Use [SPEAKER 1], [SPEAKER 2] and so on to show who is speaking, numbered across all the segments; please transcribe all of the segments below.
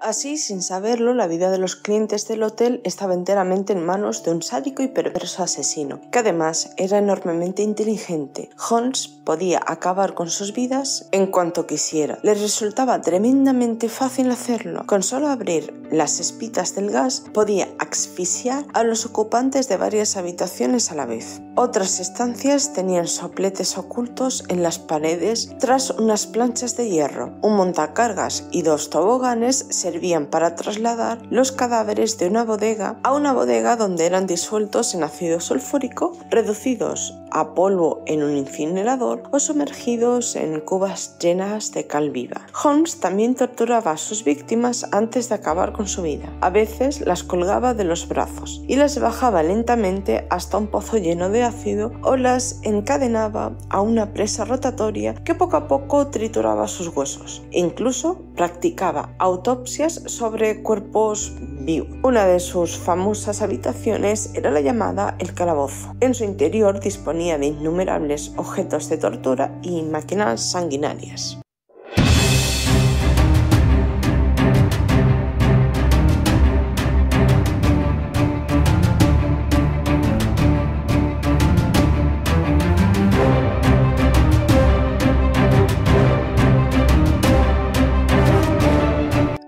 [SPEAKER 1] Así, sin saberlo, la vida de los clientes del hotel estaba enteramente en manos de un sádico y perverso asesino, que además era enormemente inteligente. Holmes podía acabar con sus vidas en cuanto quisiera. Le resultaba tremendamente fácil hacerlo. Con solo abrir las espitas del gas, podía asfixiar a los ocupantes de varias habitaciones a la vez. Otras estancias tenían sopletes ocultos en las paredes tras unas planchas de hierro. Un montacargas y 2 toboganes servían para trasladar los cadáveres de una bodega a una bodega donde eran disueltos en ácido sulfúrico, reducidos a polvo en un incinerador o sumergidos en cubas llenas de cal viva. Holmes también torturaba a sus víctimas antes de acabar con su vida. A veces las colgaba de los brazos y las bajaba lentamente hasta un pozo lleno de ácido o las encadenaba a una presa rotatoria que poco a poco trituraba sus huesos. Incluso practicaba autopsias sobre cuerpos vivos. Una de sus famosas habitaciones era la llamada el calabozo. En su interior disponía de innumerables objetos de tortura y máquinas sanguinarias.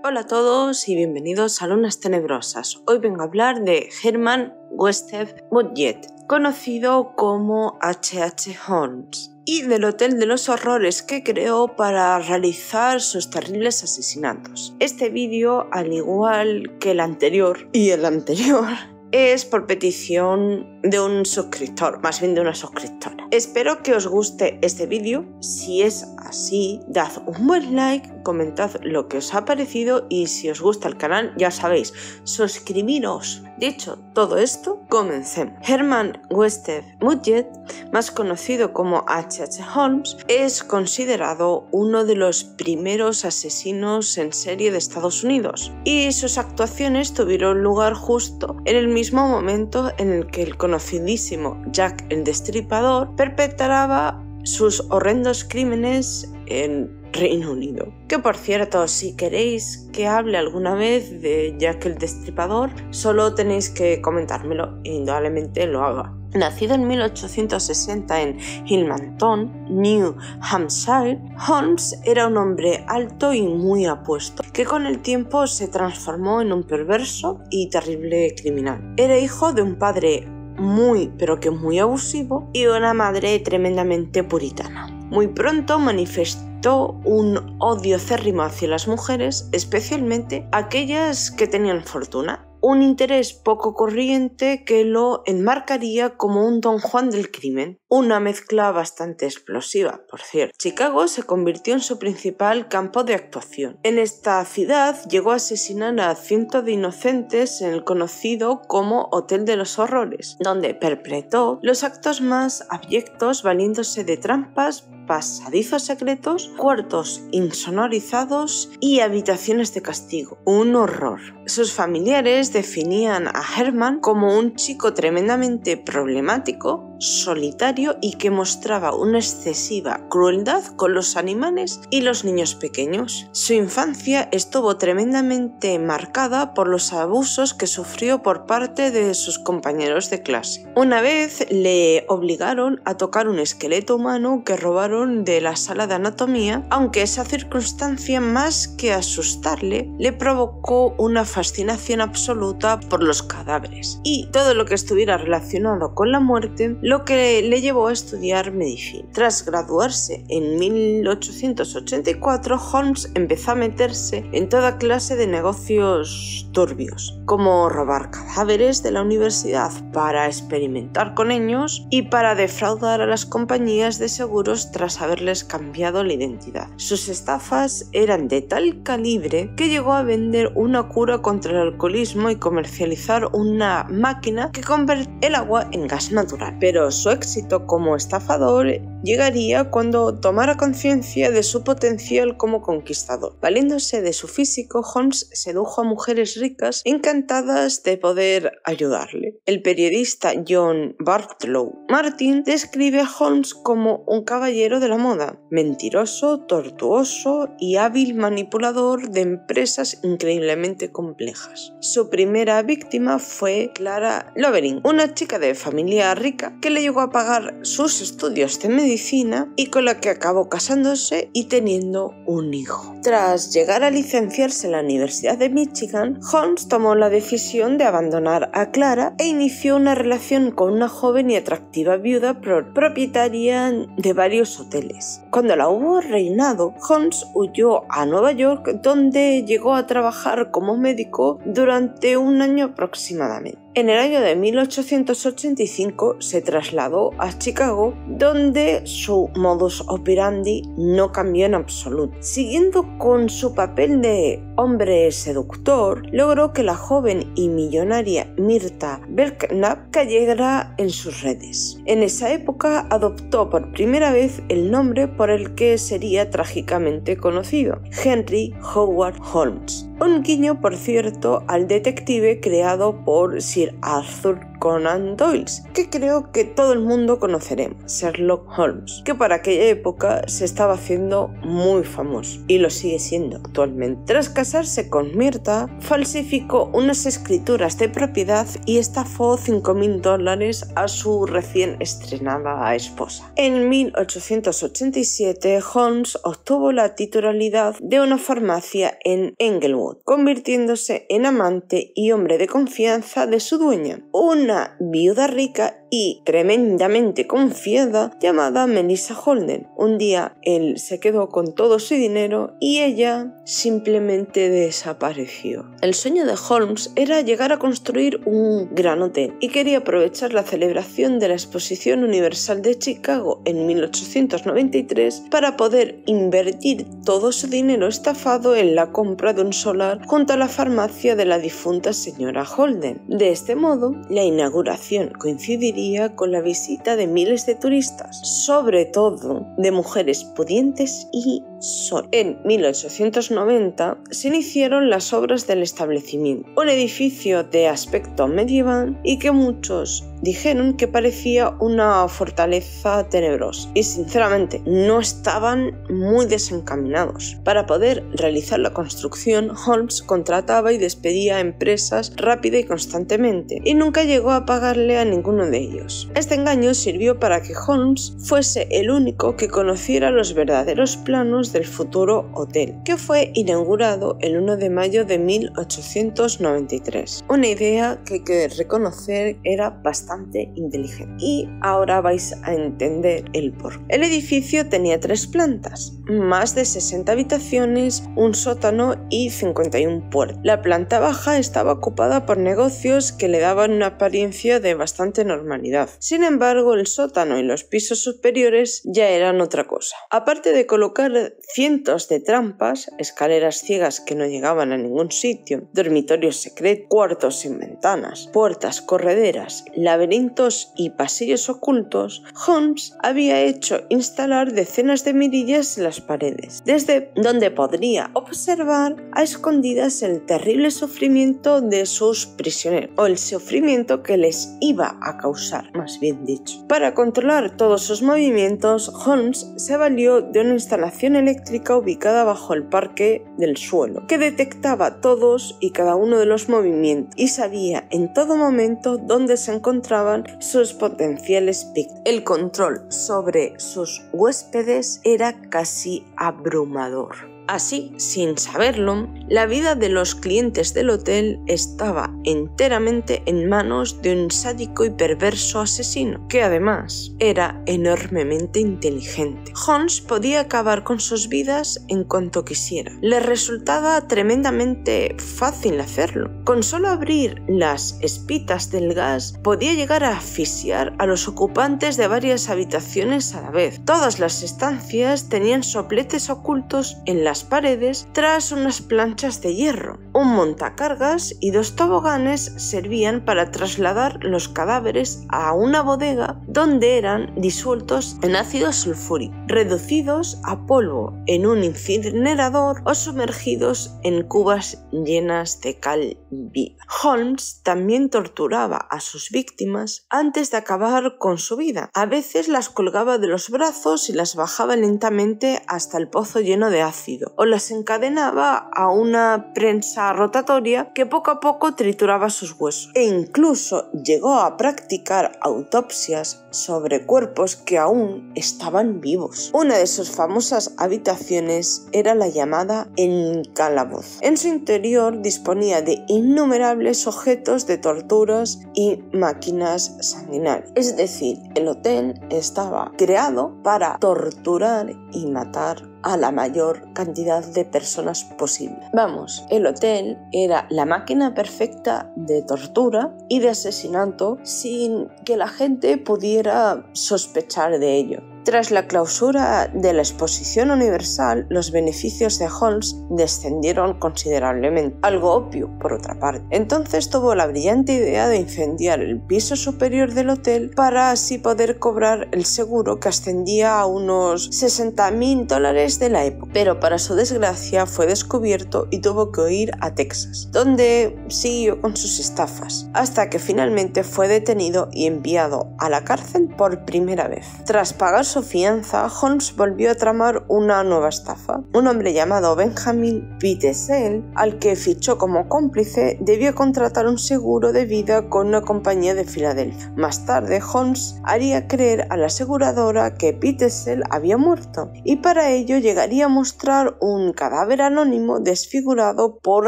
[SPEAKER 1] Hola a todos y bienvenidos a Lunas Tenebrosas. Hoy vengo a hablar de Hermann Gustav Mudgett, conocido como H.H. Holmes, y del Hotel de los Horrores que creó para realizar sus terribles asesinatos. Este vídeo, al igual que el anterior y el anterior, es por petición de un suscriptor, más bien de una suscriptora. Espero que os guste este vídeo. Si es así, dad un buen like, comentad lo que os ha parecido y si os gusta el canal, ya sabéis, suscribiros. Dicho todo esto, comencemos. Hermann Gustav Mudgett, más conocido como H.H. Holmes, es considerado uno de los primeros asesinos en serie de Estados Unidos y sus actuaciones tuvieron lugar justo en el mismo momento en el que el conocidísimo Jack el Destripador perpetraba sus horrendos crímenes en Reino Unido. Que por cierto, si queréis que hable alguna vez de Jack el Destripador, solo tenéis que comentármelo e indudablemente lo haga. Nacido en 1860 en Hillmanton, New Hampshire, Holmes era un hombre alto y muy apuesto, que con el tiempo se transformó en un perverso y terrible criminal. Era hijo de un padre muy abusivo y una madre tremendamente puritana. Muy pronto manifestó un odio acérrimo hacia las mujeres, especialmente aquellas que tenían fortuna. Un interés poco corriente que lo enmarcaría como un Don Juan del crimen, una mezcla bastante explosiva, por cierto. Chicago se convirtió en su principal campo de actuación. En esta ciudad llegó a asesinar a cientos de inocentes en el conocido como Hotel de los Horrores, donde perpetró los actos más abyectos valiéndose de trampas, pasadizos secretos, cuartos insonorizados y habitaciones de castigo. Un horror. Sus familiares definían a Hermann como un chico tremendamente problemático, solitario y que mostraba una excesiva crueldad con los animales y los niños pequeños. Su infancia estuvo tremendamente marcada por los abusos que sufrió por parte de sus compañeros de clase. Una vez le obligaron a tocar un esqueleto humano que robaron de la sala de anatomía, aunque esa circunstancia, más que asustarle, le provocó una fascinación absoluta por los cadáveres y todo lo que estuviera relacionado con la muerte, lo que le llevó a estudiar medicina. Tras graduarse en 1884, Holmes empezó a meterse en toda clase de negocios turbios, como robar cadáveres de la universidad para experimentar con ellos y para defraudar a las compañías de seguros tras haberles cambiado la identidad. Sus estafas eran de tal calibre que llegó a vender una cura contra el alcoholismo y comercializar una máquina que convertía el agua en gas natural. Pero su éxito como estafador llegaría cuando tomara conciencia de su potencial como conquistador. Valiéndose de su físico, Holmes sedujo a mujeres ricas encantadas de poder ayudarle. El periodista John Bartlow Martin describe a Holmes como un caballero de la moda, mentiroso, tortuoso y hábil manipulador de empresas increíblemente complejas. Su primera víctima fue Clara Lovering, una chica de familia rica que le llegó a pagar sus estudios de medicina y con la que acabó casándose y teniendo un hijo. Tras llegar a licenciarse en la Universidad de Michigan, Holmes tomó la decisión de abandonar a Clara e inició una relación con una joven y atractiva viuda propietaria de varios hoteles. Cuando la hubo reinado, Holmes huyó a Nueva York, donde llegó a trabajar como médico durante un año aproximadamente. En el año de 1885 se trasladó a Chicago, donde su modus operandi no cambió en absoluto. Siguiendo con su papel de hombre seductor, logró que la joven y millonaria Myrta Belknap cayera en sus redes. En esa época adoptó por primera vez el nombre por el que sería trágicamente conocido, Henry Howard Holmes. Un guiño, por cierto, al detective creado por Sir Arthur Conan Doyle, que creo que todo el mundo conoceremos, Sherlock Holmes, que para aquella época se estaba haciendo muy famoso y lo sigue siendo actualmente. Tras casarse con Myrta, falsificó unas escrituras de propiedad y estafó $5,000 a su recién estrenada esposa. En 1887, Holmes obtuvo la titularidad de una farmacia en Englewood, convirtiéndose en amante y hombre de confianza de su dueña, una viuda rica y tremendamente confiada llamada Melissa Holden. Un día él se quedó con todo su dinero y ella simplemente desapareció. El sueño de Holmes era llegar a construir un gran hotel y quería aprovechar la celebración de la Exposición Universal de Chicago en 1893 para poder invertir todo su dinero estafado en la compra de un solar junto a la farmacia de la difunta señora Holden. De este modo, la inauguración coincidiría con la visita de miles de turistas, sobre todo de mujeres pudientes y solas. En 1890 se iniciaron las obras del establecimiento, un edificio de aspecto medieval y que muchos dijeron que parecía una fortaleza tenebrosa, y sinceramente no estaban muy desencaminados. Para poder realizar la construcción, Holmes contrataba y despedía a empresas rápida y constantemente, y nunca llegó a pagarle a ninguno de ellos. Este engaño sirvió para que Holmes fuese el único que conociera los verdaderos planos del futuro hotel, que fue inaugurado el 1 de mayo de 1893. Una idea que hay que reconocer era bastante inteligente. Y ahora vais a entender el porqué. El edificio tenía 3 plantas, más de 60 habitaciones, un sótano y 51 puertas. La planta baja estaba ocupada por negocios que le daban una apariencia de bastante normalidad. Sin embargo, el sótano y los pisos superiores ya eran otra cosa. Aparte de colocar cientos de trampas, escaleras ciegas que no llegaban a ningún sitio, dormitorios secretos, cuartos sin ventanas, puertas correderas, laberintos y pasillos ocultos, Holmes había hecho instalar decenas de mirillas en las paredes, desde donde podría observar a escondidas el terrible sufrimiento de sus prisioneros, o el sufrimiento que les iba a causar, más bien dicho. Para controlar todos sus movimientos, Holmes se valió de una instalación eléctrica ubicada bajo el parque del suelo, que detectaba todos y cada uno de los movimientos y sabía en todo momento dónde se encontraban sus potenciales víctimas. El control sobre sus huéspedes era casi abrumador. Así, sin saberlo, la vida de los clientes del hotel estaba enteramente en manos de un sádico y perverso asesino, que además era enormemente inteligente. Holmes podía acabar con sus vidas en cuanto quisiera. Le resultaba tremendamente fácil hacerlo. Con solo abrir las espitas del gas, podía llegar a asfixiar a los ocupantes de varias habitaciones a la vez. Todas las estancias tenían sopletes ocultos en las paredes tras unas planchas de hierro. Un montacargas y 2 toboganes servían para trasladar los cadáveres a una bodega donde eran disueltos en ácido sulfúrico, reducidos a polvo en un incinerador o sumergidos en cubas llenas de cal viva. Holmes también torturaba a sus víctimas antes de acabar con su vida. A veces las colgaba de los brazos y las bajaba lentamente hasta el pozo lleno de ácido, o las encadenaba a una prensa rotatoria que poco a poco trituraba sus huesos. E incluso llegó a practicar autopsias sobre cuerpos que aún estaban vivos. Una de sus famosas habitaciones era la llamada El Calabozo. En su interior disponía de innumerables objetos de torturas y máquinas sanguinarias. Es decir, el hotel estaba creado para torturar y matar a la mayor cantidad de personas posible. Vamos, el hotel era la máquina perfecta de tortura y de asesinato sin que la gente pudiera sospechar de ello. Tras la clausura de la Exposición Universal, los beneficios de Holmes descendieron considerablemente, algo obvio por otra parte. Entonces tuvo la brillante idea de incendiar el piso superior del hotel para así poder cobrar el seguro, que ascendía a unos $60,000 de la época. Pero para su desgracia fue descubierto y tuvo que huir a Texas, donde siguió con sus estafas, hasta que finalmente fue detenido y enviado a la cárcel por primera vez. Tras pagar su fianza, Holmes volvió a tramar una nueva estafa. Un hombre llamado Benjamin Pitezel, al que fichó como cómplice, debió contratar un seguro de vida con una compañía de Filadelfia. Más tarde, Holmes haría creer a la aseguradora que Pitezel había muerto, y para ello llegaría a mostrar un cadáver anónimo desfigurado por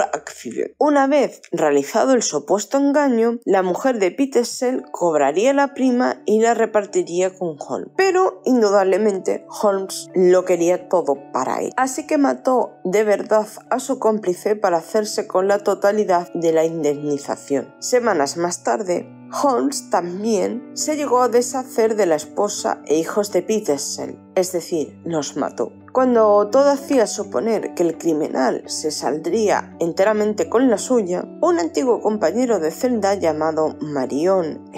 [SPEAKER 1] accidente. Una vez realizado el supuesto engaño, la mujer de Pitezel cobraría la prima y la repartiría con Holmes. Pero indudablemente Holmes lo quería todo para él, así que mató de verdad a su cómplice para hacerse con la totalidad de la indemnización. Semanas más tarde, Holmes también se llegó a deshacer de la esposa e hijos de Pitezel, es decir, los mató. Cuando todo hacía suponer que el criminal se saldría enteramente con la suya, un antiguo compañero de celda llamado Marion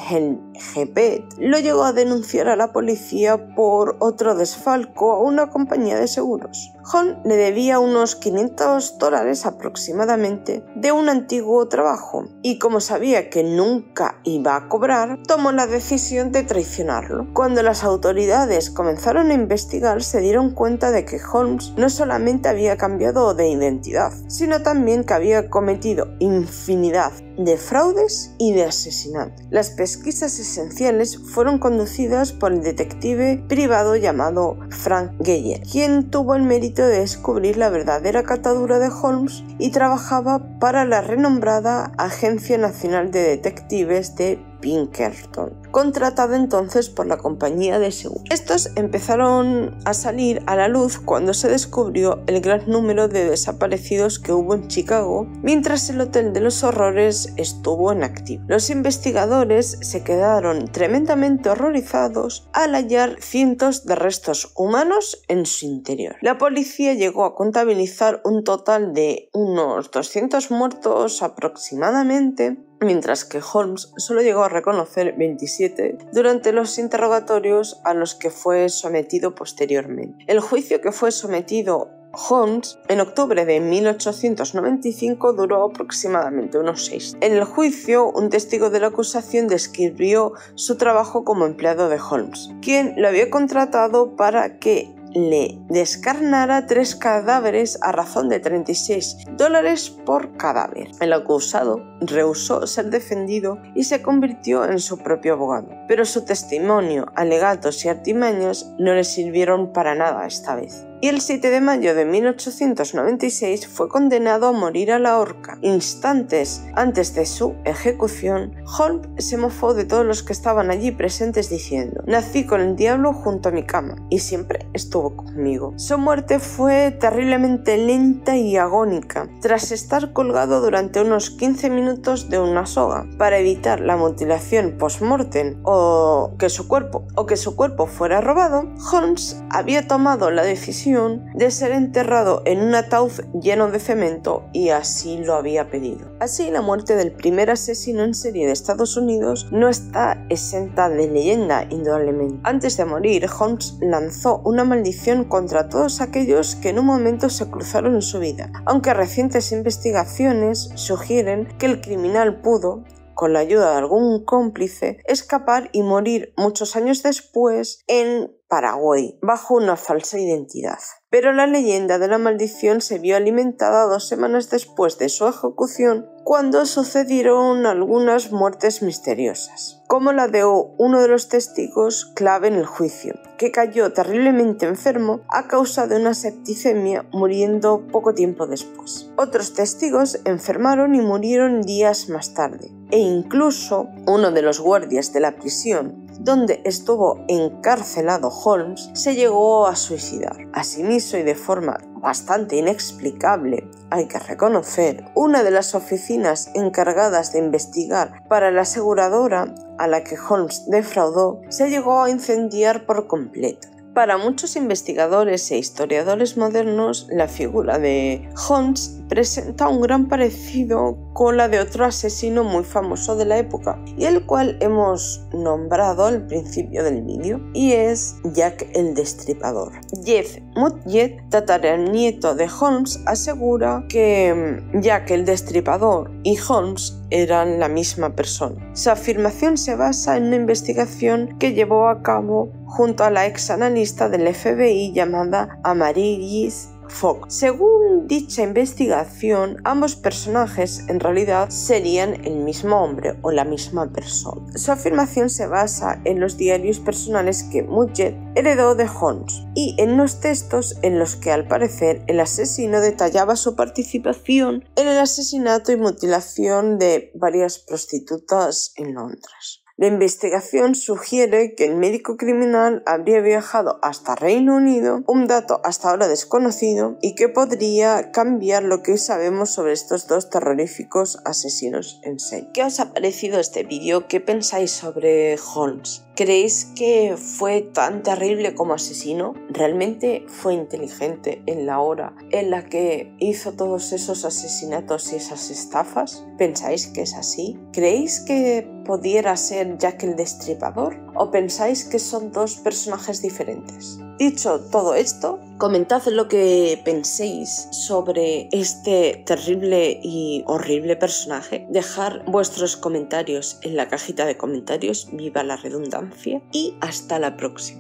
[SPEAKER 1] Gepet lo llegó a denunciar a la policía por otro desfalco a una compañía de seguros. Holmes le debía unos $500 aproximadamente de un antiguo trabajo y, como sabía que nunca iba a cobrar, tomó la decisión de traicionarlo. Cuando las autoridades comenzaron a investigar, se dieron cuenta de que Holmes no solamente había cambiado de identidad, sino también que había cometido infinidad de fraudes y de asesinatos. Las pesquisas esenciales fueron conducidas por el detective privado llamado Frank Geyer, quien tuvo el mérito de descubrir la verdadera catadura de Holmes y trabajaba para la renombrada Agencia Nacional de Detectives de Pinkerton, contratada entonces por la compañía de seguros. Estos empezaron a salir a la luz cuando se descubrió el gran número de desaparecidos que hubo en Chicago mientras el Hotel de los Horrores estuvo en activo. Los investigadores se quedaron tremendamente horrorizados al hallar cientos de restos humanos en su interior. La policía llegó a contabilizar un total de unos 200 muertos aproximadamente, mientras que Holmes solo llegó a reconocer 27 durante los interrogatorios a los que fue sometido posteriormente. El juicio que fue sometido Holmes en octubre de 1895 duró aproximadamente unos 6. En el juicio, un testigo de la acusación describió su trabajo como empleado de Holmes, quien lo había contratado para que le descarnara 3 cadáveres a razón de $36 por cadáver. El acusado rehusó ser defendido y se convirtió en su propio abogado, pero su testimonio, alegatos y artimañas no le sirvieron para nada esta vez. Y el 7 de mayo de 1896 fue condenado a morir a la horca. Instantes antes de su ejecución, Holmes se mofó de todos los que estaban allí presentes diciendo: «Nací con el diablo junto a mi cama y siempre estuvo conmigo». Su muerte fue terriblemente lenta y agónica, tras estar colgado durante unos 15 minutos de una soga. Para evitar la mutilación post-mortem o que su cuerpo fuera robado, Holmes había tomado la decisión opción de ser enterrado en un ataúd lleno de cemento y así lo había pedido. Así, la muerte del primer asesino en serie de Estados Unidos no está exenta de leyenda, indudablemente. Antes de morir, Holmes lanzó una maldición contra todos aquellos que en un momento se cruzaron en su vida, aunque recientes investigaciones sugieren que el criminal pudo, con la ayuda de algún cómplice, escapar y morir muchos años después en Paraguay, bajo una falsa identidad. Pero la leyenda de la maldición se vio alimentada 2 semanas después de su ejecución, cuando sucedieron algunas muertes misteriosas, como la de uno de los testigos clave en el juicio, que cayó terriblemente enfermo a causa de una septicemia, muriendo poco tiempo después. Otros testigos enfermaron y murieron días más tarde, e incluso uno de los guardias de la prisión donde estuvo encarcelado Holmes se llegó a suicidar. Asimismo, y de forma bastante inexplicable, hay que reconocer, una de las oficinas encargadas de investigar para la aseguradora a la que Holmes defraudó se llegó a incendiar por completo. Para muchos investigadores e historiadores modernos, la figura de Holmes presenta un gran parecido con la de otro asesino muy famoso de la época, y el cual hemos nombrado al principio del vídeo, y es Jack el Destripador. Jeff Mudgett, tataranieto de Holmes, asegura que Jack el Destripador y Holmes eran la misma persona. Su afirmación se basa en una investigación que llevó a cabo junto a la ex analista del FBI llamada Amaryllis Fox. Según dicha investigación, ambos personajes en realidad serían el mismo hombre o la misma persona. Su afirmación se basa en los diarios personales que Mudgett heredó de Holmes y en unos textos en los que, al parecer, el asesino detallaba su participación en el asesinato y mutilación de varias prostitutas en Londres. La investigación sugiere que el médico criminal habría viajado hasta Reino Unido, un dato hasta ahora desconocido y que podría cambiar lo que sabemos sobre estos 2 terroríficos asesinos en serie. ¿Qué os ha parecido este vídeo? ¿Qué pensáis sobre Holmes? ¿Creéis que fue tan terrible como asesino? ¿Realmente fue inteligente en la hora en la que hizo todos esos asesinatos y esas estafas? ¿Pensáis que es así? ¿Creéis que pudiera ser Jack el Destripador? ¿O pensáis que son 2 personajes diferentes? Dicho todo esto, comentad lo que penséis sobre este terrible y horrible personaje. Dejad vuestros comentarios en la cajita de comentarios, viva la redundancia, y hasta la próxima.